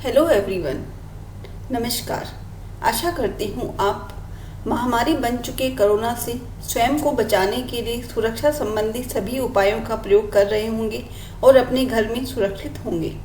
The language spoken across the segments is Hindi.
हेलो एवरीवन, नमस्कार। आशा करती हूँ आप महामारी बन चुके कोरोना से स्वयं को बचाने के लिए सुरक्षा संबंधी सभी उपायों का प्रयोग कर रहे होंगे और अपने घर में सुरक्षित होंगे।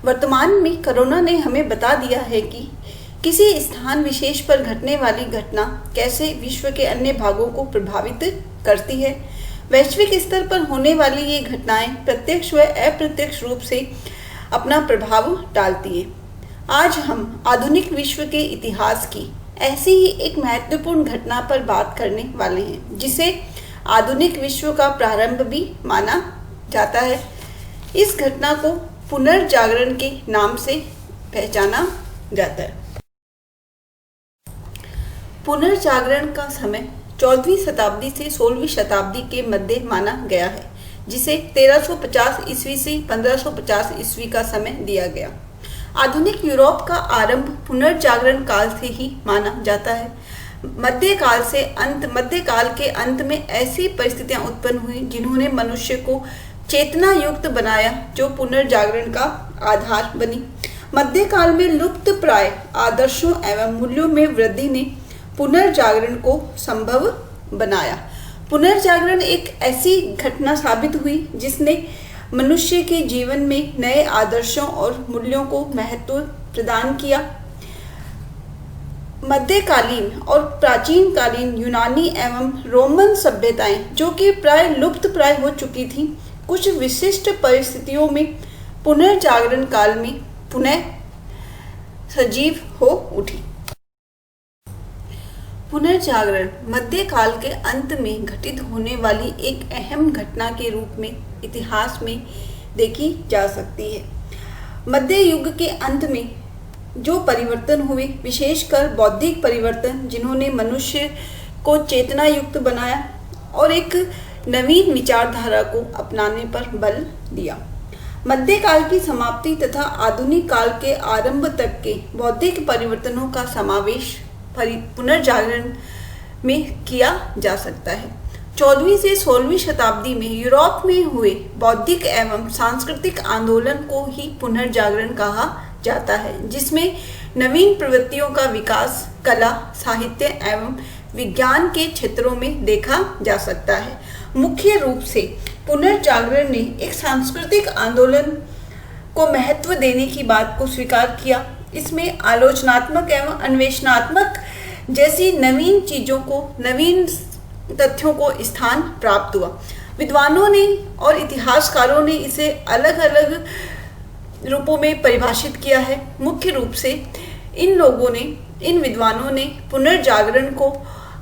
वर्तमान में कोरोना ने हमें बता दिया है कि किसी स्थान विशेष पर घटने वाली घटना कैसे विश्व के अन्य भागों को प्रभावित करती है। वैश्विक स्तर पर होने वाली ये घटनाएं प्रत्यक्ष व अप्रत्यक्ष रूप से अपना प्रभाव डालती है। आज हम आधुनिक विश्व के इतिहास की ऐसी ही एक महत्वपूर्ण घटना पर बात करने वाले हैं, जिसे आधुनिक विश्व का प्रारंभ भी माना जाता है। इस घटना को पुनर्जागरण के नाम से पहचाना जाता है। पुनर्जागरण का समय 14वीं शताब्दी से 16वीं शताब्दी के मध्य माना गया है, जिसे 1350 ईस्वी से 1550 ईस्वी का समय दिया गया। आधुनिक यूरोप का आरंभ पुनर्जागरण काल से ही माना जाता है। मध्यकाल के अंत में ऐसी परिस्थितियां उत्पन्न हुई जिन्होंने मनुष्य को चेतना युक्त बनाया, जो पुनर्जागरण का आधार बनी। मध्यकाल में लुप्त प्राय आदर्शों एवं मूल्यों में वृद्धि ने पुनर्जागरण को संभव बनाया। पुनर्जागरण एक ऐसी घटना साबित हुई जिसने मनुष्य के जीवन में नए आदर्शों और मूल्यों को महत्व प्रदान किया। मध्यकालीन और प्राचीन कालीन यूनानी एवं रोमन सभ्यताएं, जो कि प्राय लुप्त प्राय हो चुकी थीं, कुछ विशिष्ट परिस्थितियों में पुनर्जागरण काल में पुनः सजीव हो उठी। पुनर्जागरण मध्यकाल के अंत में घटित होने वाली एक अहम घटना के रूप में इतिहास में देखी जा सकती है। मध्य युग के अंत में जो परिवर्तन हुए, विशेषकर बौद्धिक परिवर्तन, जिन्होंने मनुष्य को चेतना युक्त बनाया और एक नवीन विचारधारा को अपनाने पर बल दिया। मध्यकाल की समाप्ति तथा आधुनिक काल के आरंभ तक के बौद्धिक परिवर्तनों का समावेश पुनर्जागरण में किया जा सकता है। 14वीं से 16वीं शताब्दी में यूरोप में हुए बौद्धिक एवं सांस्कृतिक आंदोलन को ही पुनर्जागरण कहा जाता है, जिसमें नवीन प्रवृत्तियों का विकास कला, साहित्य एवं विज्ञान के क्षेत्रों में देखा जा सकता है। मुख्य रूप से पुनर्जागरण ने एक सांस्कृतिक आंदोलन को महत्व देने की बात को स्वीकार किया। इसमें आलोचनात्मक एवं अन्वेषणात्मक जैसी नवीन चीजों को, नवीन तथ्यों को स्थान प्राप्त हुआ। विद्वानों ने और इतिहासकारों ने इसे अलग अलग रूपों में परिभाषित किया है। मुख्य रूप से इन विद्वानों ने पुनर्जागरण को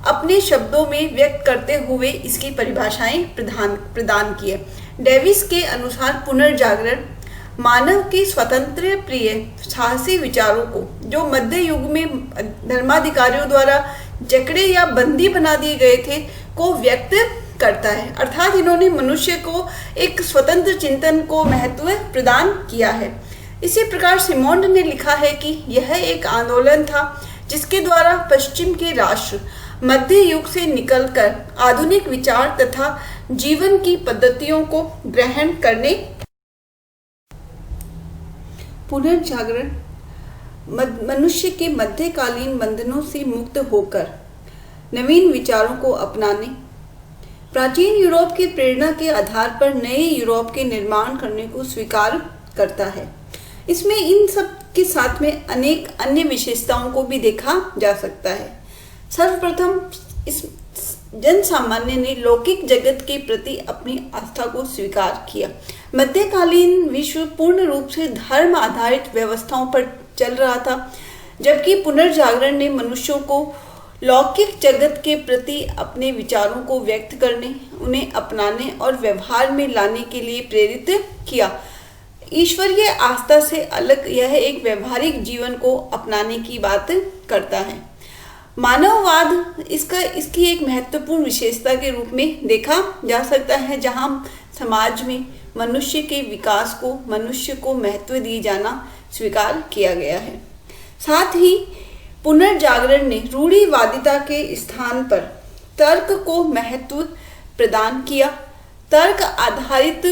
अपने शब्दों में व्यक्त करते हुए इसकी परिभाषाएं प्रदान की है। डेविस के अनुसार पुनर्जागरण मानव के स्वतंत्र प्रिय साहसी विचारों को, जो मध्य युग में धर्माधिकारियों द्वारा जकड़े या बंदी बना दिए गए थे, को व्यक्त करता है। अर्थात इन्होंने मनुष्य को एक स्वतंत्र चिंतन को महत्व प्रदान किया है। इसी प्रकार सिमोंड ने लिखा है कि यह एक आंदोलन था जिसके द्वारा पश्चिम के राष्ट्र मध्य युग से निकलकर आधुनिक विचार तथा जीवन की पद्धतियों को ग्रहण करने। पुनर्जागरण मनुष्य के मध्यकालीन बंधनों से मुक्त होकर नवीन विचारों को अपनाने, प्राचीन यूरोप की प्रेरणा के आधार पर नए यूरोप के निर्माण करने को स्वीकार करता है। इसमें इन सब के साथ में अनेक अन्य विशेषताओं को भी देखा जा सकता है। सर्वप्रथम इस जन सामान्य ने लौकिक जगत के प्रति अपनी आस्था को स्वीकार किया। मध्यकालीन विश्व पूर्ण रूप से धर्म आधारित व्यवस्थाओं पर चल रहा था, जबकि पुनर्जागरण ने मनुष्यों को लौकिक जगत के प्रति अपने विचारों को व्यक्त करने, उन्हें अपनाने और व्यवहार में लाने के लिए प्रेरित किया। ईश्वरीय आस्था से अलग यह एक व्यवहारिक जीवन को अपनाने की बात करता है। मानववाद इसकी एक महत्वपूर्ण विशेषता के रूप में देखा जा सकता है, जहां समाज में मनुष्य के विकास को, मनुष्य को महत्व दिए जाना स्वीकार किया गया है। साथ ही पुनर्जागरण ने रूढ़िवादिता के स्थान पर तर्क को महत्व प्रदान किया। तर्क आधारित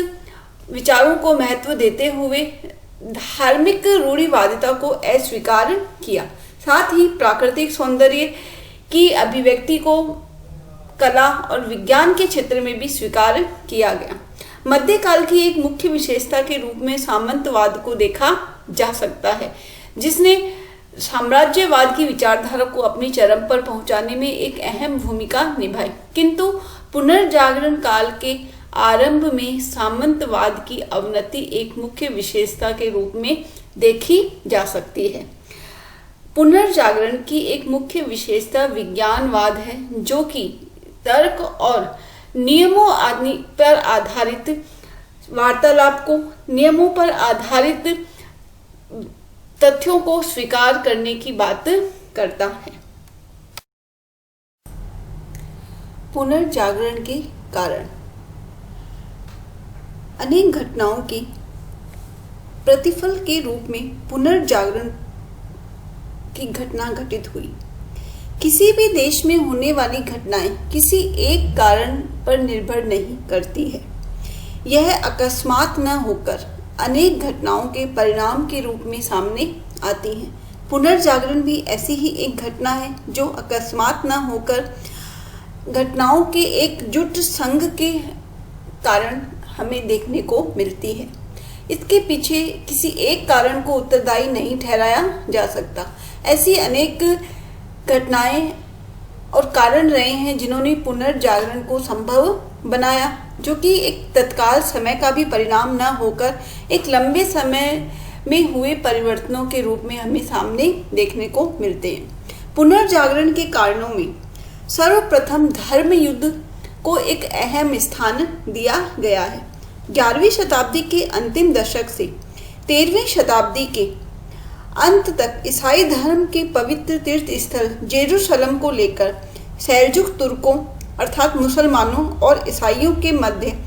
विचारों को महत्व देते हुए धार्मिक रूढ़िवादिता को अस्वीकार किया। साथ ही प्राकृतिक सौंदर्य की अभिव्यक्ति को कला और विज्ञान के क्षेत्र में भी स्वीकार किया गया। मध्यकाल की एक मुख्य विशेषता के रूप में सामंतवाद को देखा जा सकता है, जिसने साम्राज्यवाद की विचारधारा को अपनी चरम पर पहुंचाने में एक अहम भूमिका निभाई। किंतु पुनर्जागरण काल के आरंभ में सामंतवाद की अवनति एक मुख्य विशेषता के रूप में देखी जा सकती है। पुनर्जागरण की एक मुख्य विशेषता विज्ञानवाद है, जो कि तर्क और नियमों आदि पर आधारित वार्तालाप को, नियमों पर आधारित तथ्यों को स्वीकार करने की बात करता है। पुनर्जागरण के कारण अनेक घटनाओं के प्रतिफल के रूप में पुनर्जागरण की घटना घटित हुई। किसी भी देश में होने वाली घटनाएं किसी एक कारण पर निर्भर नहीं करती है। यह अकस्मात न होकर अनेक घटनाओं के परिणाम के रूप में सामने आती हैं। पुनर्जागरण भी ऐसी ही एक घटना है जो अकस्मात न होकर घटनाओं के एकजुट संघ के कारण हमें देखने को मिलती है। इसके पीछे किसी एक कारण को उत्तरदायी नहीं ठहराया जा सकता। ऐसी अनेक घटनाएं और कारण रहे हैं जिन्होंने पुनर्जागरण को संभव बनाया, जो कि एक तत्काल समय का भी परिणाम न होकर एक लंबे समय में हुए परिवर्तनों के रूप में हमें सामने देखने को मिलते हैं। पुनर्जागरण के कारणों में सर्वप्रथम धर्म युद्ध को एक अहम स्थान दिया गया है। 11वीं शताब्दी के अंतिम दशक से 13वीं शताब्दी के अंत तक ईसाई धर्म के पवित्र तीर्थ स्थल जेरूशलम को लेकर सेल्जुक तुर्कों अर्थात मुसलमानों और ईसाइयों के मध्य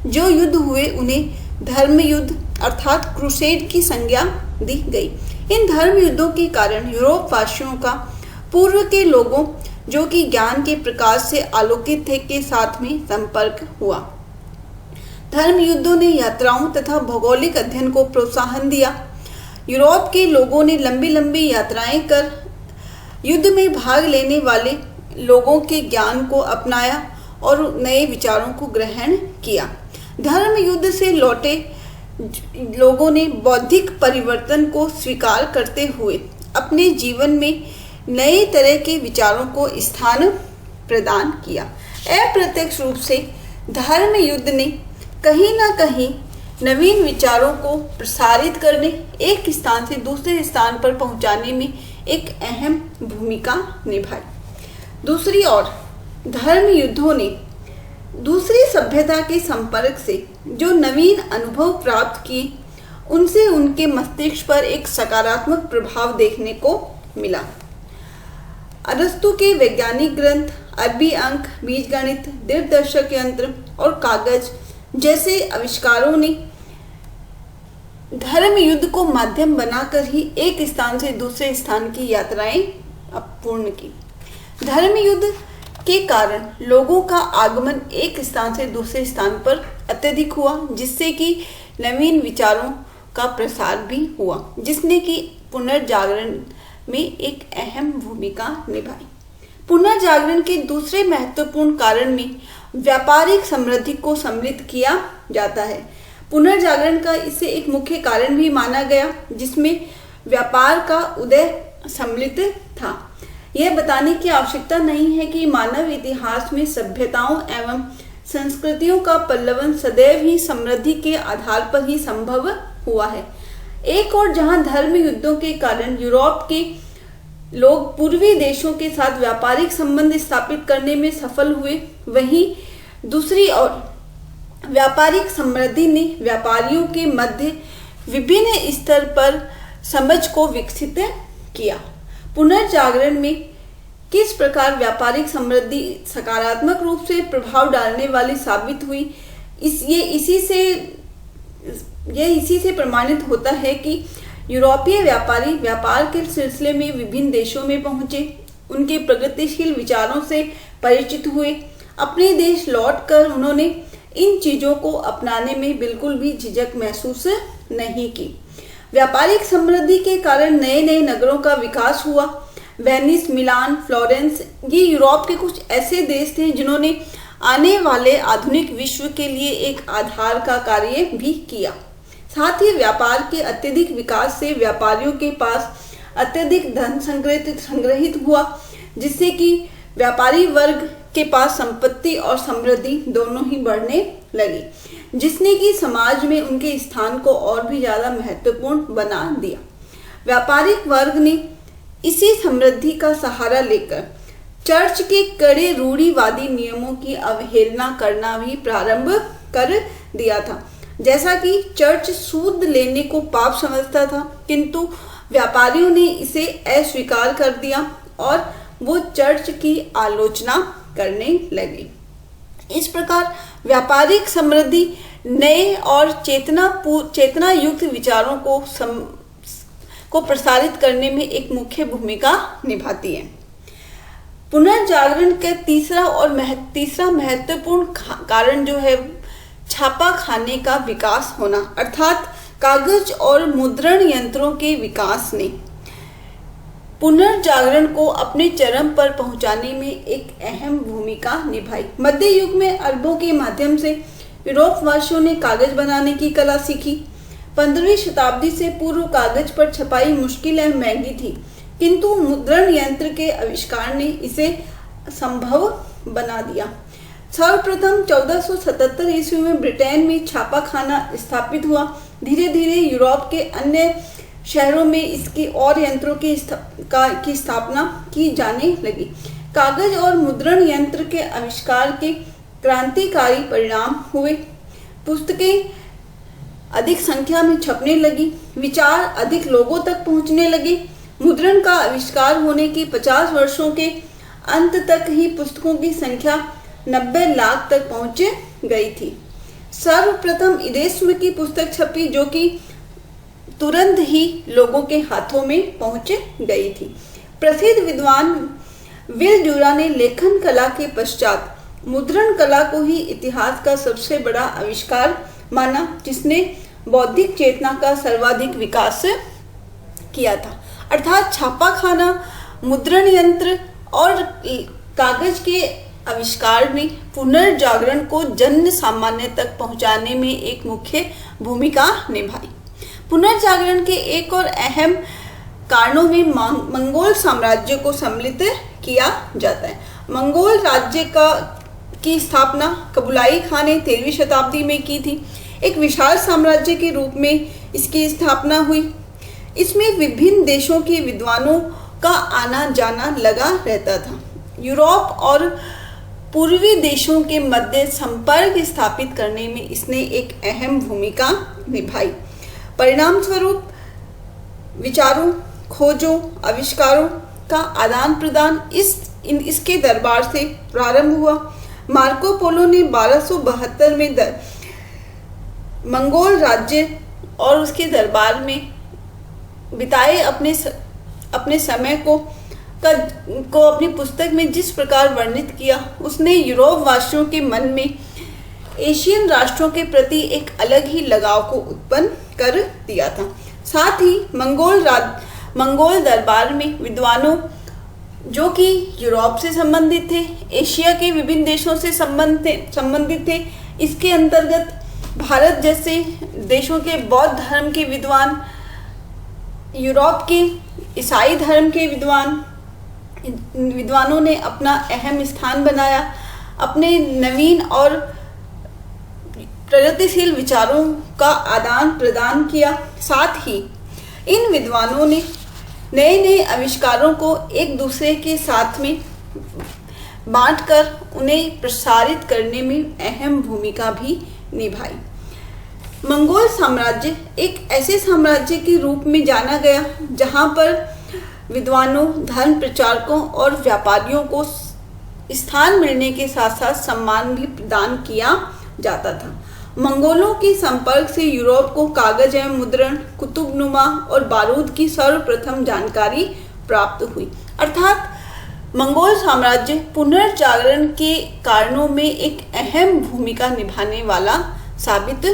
जो युद्ध हुए उन्हें धर्म युद्ध अर्थात क्रूसेड की संज्ञा दी गई। इन धर्म युद्धों के कारण यूरोप वासियों का पूर्व के लोगों जो कि ज्ञान के प्रकाश से आलोकित थे के साथ में संपर्क हुआ। धर्म युद्धों ने यात्राओं तथा भौगोलिक अध्ययन को प्रोत्साहन दिया। यूरोप के लोगों ने लंबी लंबी यात्राएं कर युद्ध में भाग लेने वाले लोगों के ज्ञान को अपनाया और नए विचारों को ग्रहण किया। धर्म युद्ध से लौटे लोगों ने बौद्धिक परिवर्तन को स्वीकार करते हुए अपने जीवन में नए तरह के विचारों को स्थान प्रदान किया। अप्रत्यक्ष रूप से धर्म युद्ध ने कहीं ना कहीं नवीन विचारों को प्रसारित करने, एक स्थान से दूसरे स्थान पर पहुंचाने में एक अहम भूमिका निभाई। दूसरी ओर धर्म युद्धों ने दूसरी सभ्यता के संपर्क से जो नवीन अनुभव प्राप्त किए, उनसे उनके मस्तिष्क पर एक सकारात्मक प्रभाव देखने को मिला। अरस्तु के वैज्ञानिक ग्रंथ, अरबी अंक, बीजगणित, दीर्घदर्शक यंत्र और कागज जैसे आविष्कारों ने धर्म युद्ध को माध्यम बनाकर ही एक स्थान से दूसरे स्थान की यात्राएं पूर्ण की। धर्म युद्ध के कारण लोगों का आगमन एक स्थान से दूसरे स्थान पर अत्यधिक हुआ, जिससे कि नवीन विचारों का प्रसार भी हुआ, जिसने कि पुनर्जागरण में एक अहम भूमिका निभाई। पुनर्जागरण के दूसरे महत्वपूर्ण कारण में व्यापारिक समृद्धि को सम्मिलित किया जाता है। पुनर्जागरण का इसे एक मुख्य कारण भी माना गया, जिसमें व्यापार का उदय सम्मिलित था। यह बताने की आवश्यकता नहीं है कि मानव इतिहास में सभ्यताओं एवं संस्कृतियों का पल्लवन सदैव ही समृद्धि के आधार पर ही संभव हुआ है। एक और जहां धर्म युद्धों के कारण यूरोप के लोग पूर्वी देशों के साथ व्यापारिक संबंध स्थापित करने में सफल हुए, वहीं दूसरी ओर व्यापारिक समृद्धि ने व्यापारियों के मध्य विभिन्न स्तर पर समझ को विकसित किया। पुनर्जागरण में किस प्रकार व्यापारिक समृद्धि सकारात्मक रूप से प्रभाव डालने वाली साबित हुई, यह इसी से प्रमाणित होता है कि यूरोपीय व्यापारी व्यापार के सिलसिले में विभिन्न देशों में पहुंचे, उनके प्रगतिशील विचारों से परिचित हुए। अपने देश लौटकर उन्होंने इन चीजों को अपनाने में बिल्कुल भी झिझक महसूस नहीं की। व्यापारिक समृद्धि के कारण नए नए नगरों का विकास हुआ। वेनिस, मिलान, फ्लोरेंस, ये यूरोप के कुछ ऐसे देश थे जिन्होंने आने वाले आधुनिक विश्व के लिए एक आधार का कार्य भी किया। साथ ही व्यापार के अत्यधिक विकास से व्यापारियों के पास अत्यधिक धन संग्रहित हुआ, जिससे कि व्यापारी वर्ग के पास संपत्ति और समृद्धि दोनों ही बढ़ने लगी, जिसने कि समाज में उनके स्थान को और भी ज्यादा महत्वपूर्ण बना दिया। व्यापारिक वर्ग ने इसी समृद्धि का सहारा लेकर चर्च के कड़े रूढ़िवादी नियमों की अवहेलना करना भी प्रारंभ कर दिया था। जैसा कि चर्च सूद लेने को पाप समझता था, किंतु व्यापारियों ने इसे अस्वीकार कर दिया और वो चर्च की आलोचना करने लगे। इस प्रकार व्यापारिक समृद्धि नए और चेतना युक्त विचारों को प्रसारित करने में एक मुख्य भूमिका निभाती है। पुनर्जागरण का तीसरा महत्वपूर्ण कारण जो है छापा खाने का विकास होना, अर्थात कागज और मुद्रण यंत्रों के विकास ने पुनर्जागरण को अपने चरम पर पहुंचाने में एक अहम भूमिका निभाई। मध्य युग में अरबों के माध्यम से यूरोपवासियों ने कागज बनाने की कला सीखी। 15वीं शताब्दी से पूर्व कागज पर छपाई मुश्किल एवं महंगी थी, किंतु मुद्रण यंत्र के आविष्कार ने इसे संभव बना दिया। सर्वप्रथम 1477 ईस्वी में ब्रिटेन में छापाखाना स्थापित हुआ। धीरे धीरे यूरोप के अन्य शहरों में इसके और यंत्रों की स्थापना की जाने लगी। कागज और मुद्रण यंत्र के आविष्कार के क्रांतिकारी परिणाम हुए। पुस्तकें अधिक संख्या में छपने लगी, विचार अधिक लोगों तक पहुंचने लगे। मुद्रण का आविष्कार होने के 50 वर्षों के अंत तक ही पुस्तकों की संख्या 90 लाख तक पहुंच गई थी। सर्वप्रथम इरेस्म की पुस्तक छपी, जो कि तुरंत ही लोगों के हाथों में पहुंच गई थी। प्रसिद्ध विद्वान विल ड्यूरा ने लेखन कला के पश्चात मुद्रण कला को ही इतिहास का सबसे बड़ा आविष्कार माना, जिसने बौद्धिक चेतना का सर्वाधिक विकास किया था। अर्थात छापाखाना, मुद्रण यंत्र और कागज के आविष्कार ने पुनर्जागरण को जन सामान्य तक पहुंचाने में एक मुख्य भूमिका निभाई। पुनर्जागरण के एक और अहम कारणों में मंगोल साम्राज्य को सम्मिलित किया जाता है। मंगोल राज्य की स्थापना कुबलाई खान ने 13वीं शताब्दी में की थी। एक विशाल साम्राज्य के रूप में इसकी स्थापना हुई। इसमें विभिन्न देशों के विद्वानों का आना जाना लगा रहता था। यूरोप और पूर्वी देशों के मध्य संपर्क स्थापित करने में इसने एक अहम भूमिका निभाई। परिणाम स्वरूप विचारों, खोजों, आविष्कारों का आदान प्रदान इसके दरबार से प्रारंभ हुआ। मार्को पोलो ने 1272 में मंगोल राज्य और उसके दरबार में बिताए अपने समय को अपनी पुस्तक में जिस प्रकार वर्णित किया, उसने यूरोप वासियों के मन में एशियन राष्ट्रों के प्रति एक अलग ही लगाव को उत्पन्न कर दिया था। साथ ही मंगोल दरबार में विद्वानों जो कि यूरोप से संबंधित थे, एशिया के विभिन्न देशों से संबंधित थे, इसके अंतर्गत भारत जैसे देशों के बौद्ध धर्म के विद्वान, यूरोप के ईसाई धर्म के विद्वानों ने अपना अहम स्थान बनाया। अपने नवीन और प्रगतिशील विचारों का आदान प्रदान किया। साथ ही इन विद्वानों ने नए नए आविष्कारों को एक दूसरे के साथ में बांटकर उन्हें प्रसारित करने में अहम भूमिका भी निभाई। मंगोल साम्राज्य एक ऐसे साम्राज्य के रूप में जाना गया जहां पर विद्वानों, धर्म प्रचारकों और व्यापारियों को स्थान मिलने के साथ साथ सम्मान भी प्रदान किया जाता था। मंगोलों के संपर्क से यूरोप को कागज एवं मुद्रण, कुतुबनुमा और बारूद की सर्वप्रथम जानकारी प्राप्त हुई। अर्थात मंगोल साम्राज्य पुनर्जागरण के कारणों में एक अहम भूमिका निभाने वाला साबित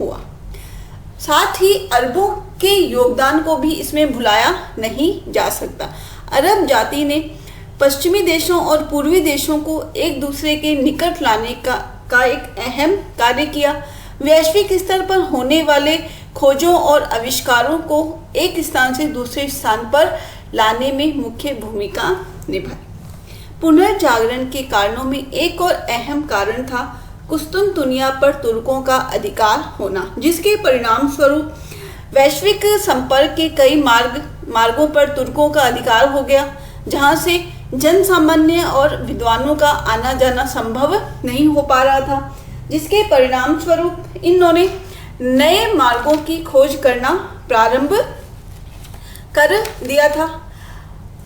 हुआ। साथ ही अरबों के योगदान को भी इसमें भुलाया नहीं जा सकता। अरब जाति ने पश्चिमी देशों और पूर्वी देशों को एक दूसरे के निकट लाने का एक अहम कार्य किया। वैश्विक स्तर पर होने वाले खोजों और आविष्कारों को एक स्थान से दूसरे स्थान पर लाने में मुख्य भूमिका निभाई। पुनर्जागरण के कारणों में एक और अहम कारण था कुस्तुनतुनिया पर तुर्कों का अधिकार होना, जिसके परिणाम स्वरूप वैश्विक संपर्क के कई मार्गों पर तुर्कों का अधिकार हो गया, जहां से जन सामान्य और विद्वानों का आना जाना संभव नहीं हो पा रहा था, जिसके परिणाम स्वरूप इन्होंने नए मार्गों की खोज करना प्रारंभ कर दिया था।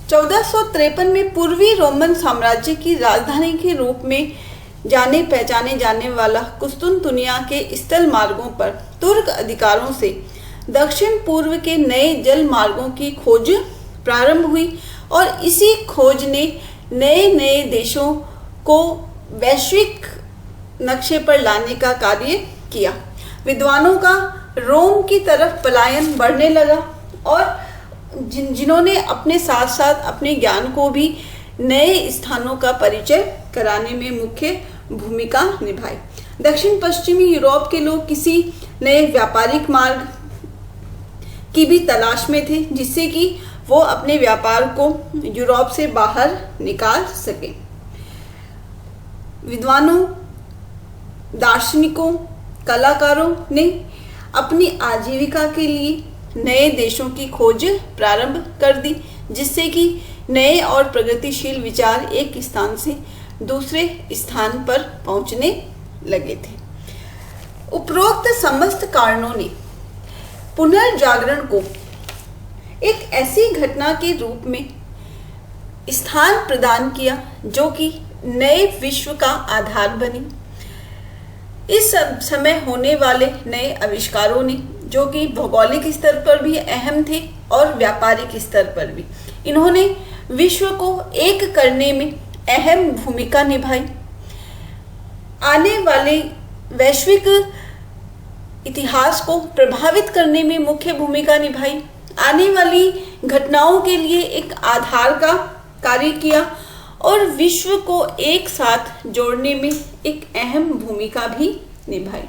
1453 में पूर्वी रोमन साम्राज्य की राजधानी के रूप में जाने पहचाने जाने वाला कुस्तुनतुनिया के स्थल मार्गों पर तुर्क अधिकारों से दक्षिण पूर्व के नए जल मार्गों की खोज प्रारंभ हुई और इसी खोज ने नए नए देशों को वैश्विक नक्शे पर लाने का कार्य किया। विद्वानों का रोम की तरफ पलायन बढ़ने लगा और जिन्होंने अपने साथ साथ अपने ज्ञान को भी नए स्थानों का परिचय कराने में मुख्य भूमिका निभाई। दक्षिण पश्चिमी यूरोप के लोग किसी नए व्यापारिक मार्ग की भी तलाश में थे, जिससे कि वो अपने व्यापार को यूरोप से बाहर निकाल सके। विद्वानों, दार्शनिकों, कलाकारों ने अपनी आजीविका के लिए नए देशों की खोज प्रारंभ कर दी, जिससे कि नए और प्रगतिशील विचार एक स्थान से दूसरे स्थान पर पहुंचने लगे थे। उपरोक्त समस्त कारणों ने पुनर्जागरण को एक ऐसी घटना के रूप में स्थान प्रदान किया जो कि नए विश्व का आधार बनी। इस समय होने वाले नए आविष्कारों ने, जो कि भौगोलिक स्तर पर भी अहम थे और व्यापारिक स्तर पर भी, इन्होंने विश्व को एक करने में अहम भूमिका निभाई। आने वाले वैश्विक इतिहास को प्रभावित करने में मुख्य भूमिका निभाई। आने वाली घटनाओं के लिए एक आधार का कार्य किया और विश्व को एक साथ जोड़ने में एक अहम भूमिका भी निभाई।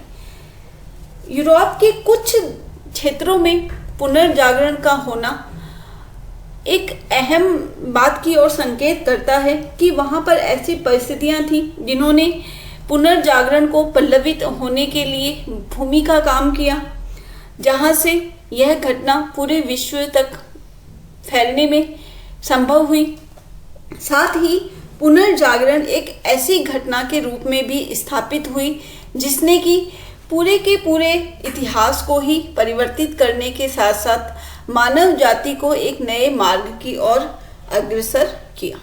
यूरोप के कुछ क्षेत्रों में पुनर्जागरण का होना एक अहम बात की ओर संकेत करता है कि वहां पर ऐसी परिस्थितियां थी जिन्होंने पुनर्जागरण को पल्लवित होने के लिए भूमि का काम किया, जहां से यह घटना पूरे विश्व तक फैलने में संभव हुई। साथ ही पुनर्जागरण एक ऐसी घटना के रूप में भी स्थापित हुई जिसने कि पूरे के पूरे इतिहास को ही परिवर्तित करने के साथ साथ मानव जाति को एक नए मार्ग की ओर अग्रसर किया।